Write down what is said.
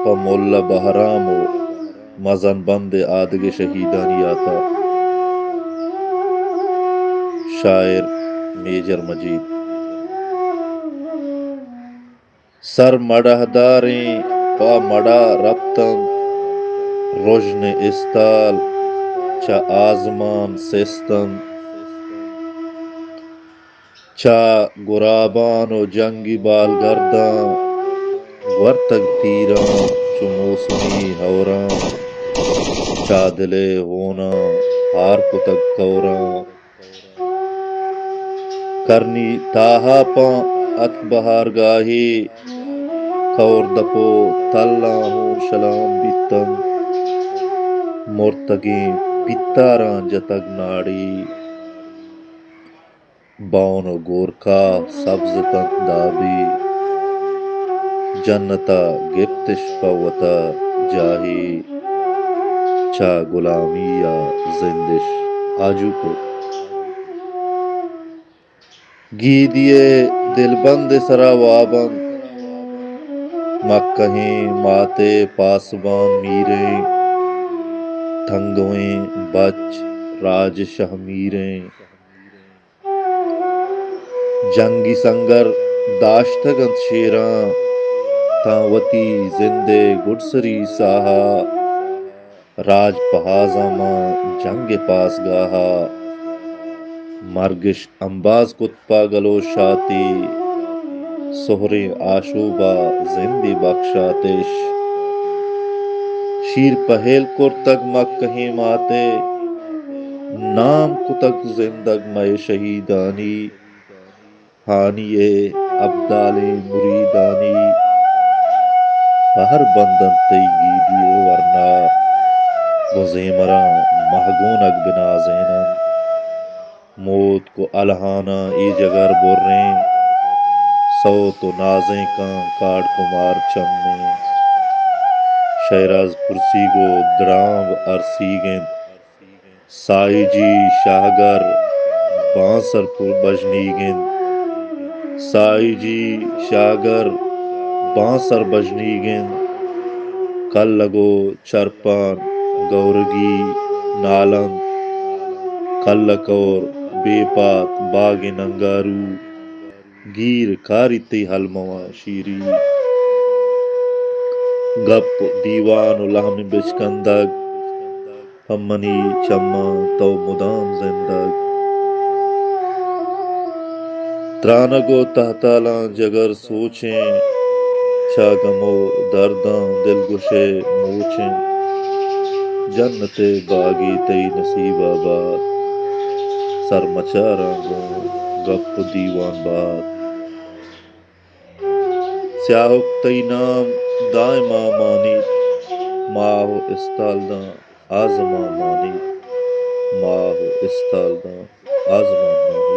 پا مولا بہرام و مزن بند آدگ شہیدانی آتا. شاعر میجر مجید. سر مڑہ داریں پا مڑا ربتن رجن استال چا آزمان سستن. چا گرابان و جنگی بالگرداں ورتگ تیراں چو موسمی ہوراں. چا دلے ہونا ہار کتگ کوراں. کرنی تاہا پاں اتک بہار گاہی کور دپو تلاں ہون شلام بیتن. مرتگیں پتاراں جتگ ناڑی بون و گورکھا سبز تن دابی. جنتا گرتش پوتا جاہی چا غلامی یا زندش آجو کو. گیدیے دل بند سرا وابند مکہیں ماتے پاسبان میریں. تھنگویں بچ راج شہ میریں. جنگی سنگر داشتگند شیراں تاں وتی زندے گڈسری ساہا. راج پہازاں ماں جنگ پاس گاہا مرگش انباز کت پا گلوشاتی. سہریں آشوبا زندی بخشاتش شیر پہیل کرتگ مکہیں ماتے. نام کتگ زندگ مئے شہیدانی ہانی ابدالیں مریدانی. بہر بندن تئی گیدیے ورنہ گزیمراں مہگونگ بنازینن. موت کو الہانا ای جگر بریں سوت و نازیں کاں کاڑ کمار چمیں. شیراز پرسی گو درامب ارسیگند سائی جی شاہگر بانسر پور بجنیگند. سائی جی شاگر بانسر بجنیگند کل لگو چرپان گورگی نالند. کلکور بے پات باغ ننگارو گیر کاری تی حلمواں شیری. گپ دیوان و لہم بچکندگ ہمنی چماں تو مدام زندگ. ترانگو تہتالاں جگر سوچیں چا غمو درداں دلگشے موچیں. جنت باغی تئی نصیب آباد سر مچاراں گوں گپ دیوان باد. سیاہک تئی نام دائماں مانیت ماہ و استالداں آزماں مانیت. ماہ و استالداں آزماں مانیت.